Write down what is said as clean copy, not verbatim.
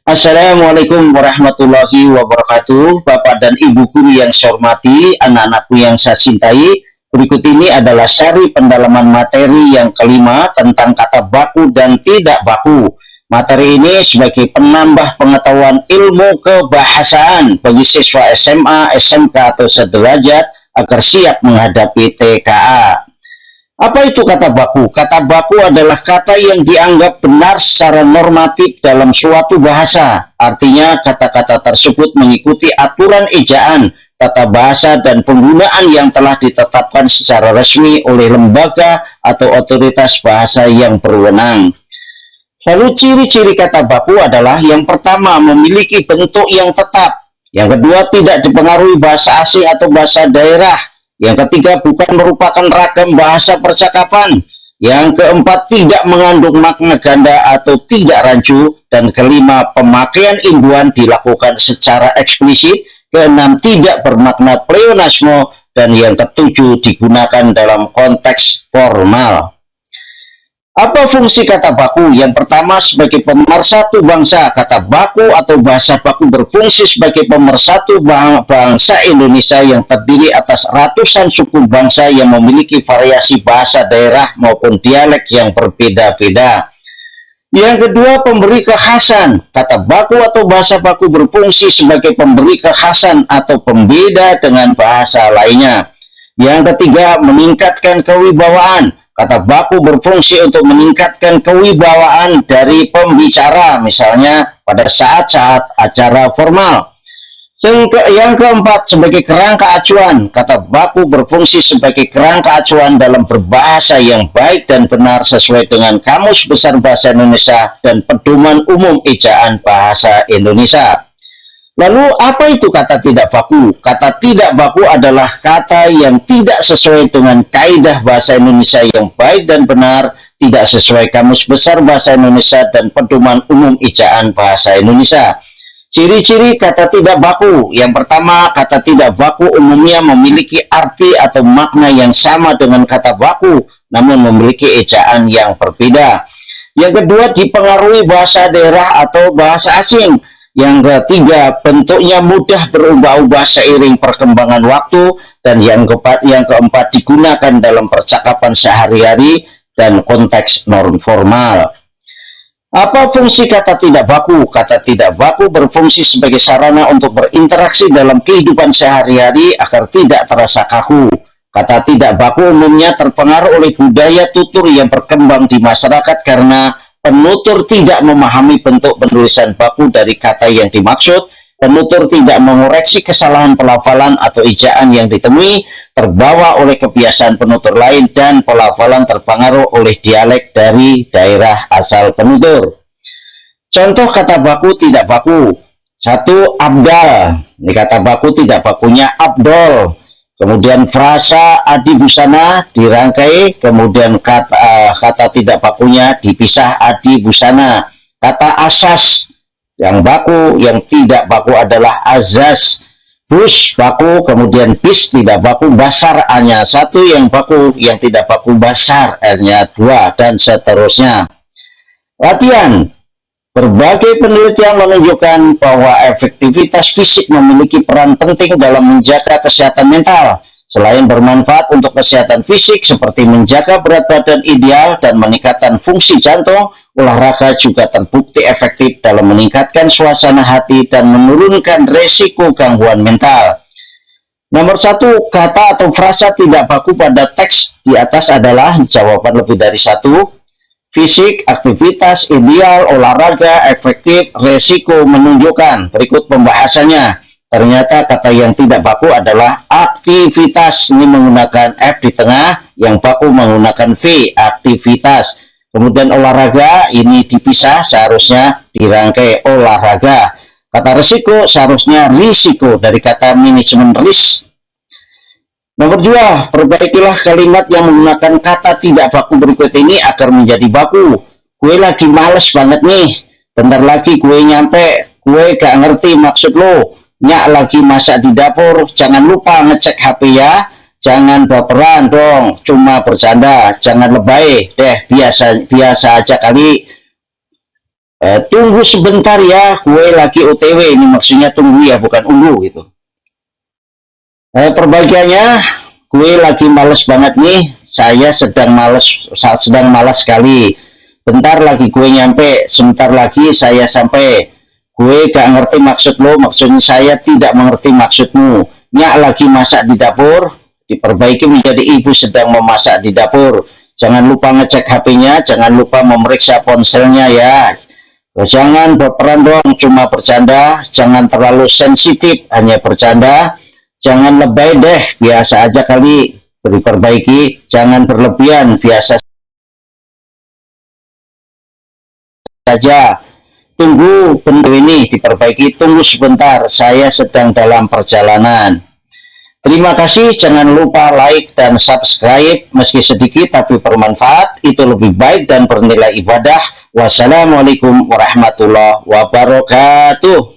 Assalamualaikum warahmatullahi wabarakatuh. Bapak dan Ibu guru yang saya hormati, anak-anakku yang saya cintai. Berikut ini adalah seri pendalaman materi yang kelima tentang kata baku dan tidak baku. Materi ini sebagai penambah pengetahuan ilmu kebahasaan bagi siswa SMA, SMK atau sederajat agar siap menghadapi TKA. Apa itu kata baku? Kata baku adalah kata yang dianggap benar secara normatif dalam suatu bahasa. Artinya kata-kata tersebut mengikuti aturan ejaan, tata bahasa, dan penggunaan yang telah ditetapkan secara resmi oleh lembaga atau otoritas bahasa yang berwenang. Lalu ciri-ciri kata baku adalah yang pertama memiliki bentuk yang tetap, yang kedua tidak dipengaruhi bahasa asing atau bahasa daerah, yang ketiga bukan merupakan ragam bahasa percakapan, yang keempat tidak mengandung makna ganda atau tidak rancu, dan kelima pemakaian imbuhan dilakukan secara eksplisit, keenam tidak bermakna pleonasme, dan yang ketujuh digunakan dalam konteks formal. Apa fungsi kata baku? Yang pertama, sebagai pemersatu bangsa. Kata baku atau bahasa baku berfungsi sebagai pemersatu bangsa Indonesia yang terdiri atas ratusan suku bangsa yang memiliki variasi bahasa daerah maupun dialek yang berbeda-beda. Yang kedua, pemberi kekhasan. Kata baku atau bahasa baku berfungsi sebagai pemberi kekhasan atau pembeda dengan bahasa lainnya. Yang ketiga, meningkatkan kewibawaan. Kata baku berfungsi untuk meningkatkan kewibawaan dari pembicara, misalnya pada saat-saat acara formal. Yang keempat, sebagai kerangka acuan. Kata baku berfungsi sebagai kerangka acuan dalam berbahasa yang baik dan benar sesuai dengan Kamus Besar Bahasa Indonesia dan Pedoman Umum Ejaan Bahasa Indonesia. Lalu apa itu kata tidak baku? Kata tidak baku adalah kata yang tidak sesuai dengan kaidah bahasa Indonesia yang baik dan benar, tidak sesuai Kamus Besar Bahasa Indonesia dan Pedoman Umum Ejaan Bahasa Indonesia. Ciri-ciri kata tidak baku. Yang pertama, kata tidak baku umumnya memiliki arti atau makna yang sama dengan kata baku, namun memiliki ejaan yang berbeda. Yang kedua, dipengaruhi bahasa daerah atau bahasa asing. Yang ketiga, bentuknya mudah berubah-ubah seiring perkembangan waktu. Dan yang keempat, digunakan dalam percakapan sehari-hari dan konteks non formal. Apa fungsi kata tidak baku? Kata tidak baku berfungsi sebagai sarana untuk berinteraksi dalam kehidupan sehari-hari agar tidak terasa kaku. Kata tidak baku umumnya terpengaruh oleh budaya tutur yang berkembang di masyarakat karena penutur tidak memahami bentuk penulisan baku dari kata yang dimaksud, penutur tidak mengoreksi kesalahan pelafalan atau ejaan yang ditemui, terbawa oleh kebiasaan penutur lain, dan pelafalan terpengaruh oleh dialek dari daerah asal penutur. Contoh kata baku tidak baku. 1. Abdal. Ini kata baku tidak bakunya Abdol. Kemudian frasa adi busana dirangkai, kemudian kata tidak bakunya dipisah adi busana. Kata asas yang baku, yang tidak baku adalah azas. Bus baku, kemudian bis tidak baku, basar hanya 1 yang baku, yang tidak baku basar hanya 2, dan seterusnya. Latihan. Berbagai penelitian menunjukkan bahwa efektivitas fisik memiliki peran penting dalam menjaga kesehatan mental. Selain bermanfaat untuk kesehatan fisik seperti menjaga berat badan ideal dan meningkatkan fungsi jantung, olahraga juga terbukti efektif dalam meningkatkan suasana hati dan menurunkan resiko gangguan mental. Nomor 1, kata atau frasa tidak baku pada teks di atas adalah jawaban lebih dari 1. Fisik, aktivitas, ideal, olahraga, efektif, resiko, menunjukkan. Berikut pembahasannya. Ternyata kata yang tidak baku adalah aktivitas. Ini menggunakan F di tengah, yang baku menggunakan V, aktivitas. Kemudian olahraga, ini dipisah, seharusnya dirangkai olahraga. Kata resiko, seharusnya risiko, dari kata manajemen risk. Nomor 2, perbaikilah kalimat yang menggunakan kata tidak baku berikut ini agar menjadi baku. Gue lagi males banget nih, bentar lagi gue nyampe, gue gak ngerti maksud lo, nyak lagi masak di dapur, jangan lupa ngecek HP ya, jangan baperan dong, cuma bercanda, jangan lebay deh, biasa aja kali. Tunggu sebentar ya, gue lagi OTW. Ini maksudnya tunggu ya, bukan unggu gitu. Perbaikannya, gue lagi males banget nih. Saya sedang malas sekali. Bentar lagi gue nyampe, sebentar lagi saya sampai. Gue gak ngerti maksud lo, maksudnya saya tidak mengerti maksudmu. Nyak lagi masak di dapur, diperbaiki menjadi ibu sedang memasak di dapur. Jangan lupa ngecek HP-nya, jangan lupa memeriksa ponselnya ya. Jangan berperan doang, cuma bercanda. Jangan terlalu sensitif, hanya bercanda. Jangan lebay deh, biasa aja kali diperbaiki. Jangan berlebihan, biasa saja. Tunggu bentuk ini diperbaiki, tunggu sebentar, saya sedang dalam perjalanan. Terima kasih, jangan lupa like dan subscribe, meski sedikit tapi bermanfaat, itu lebih baik dan bernilai ibadah. Wassalamualaikum warahmatullahi wabarakatuh.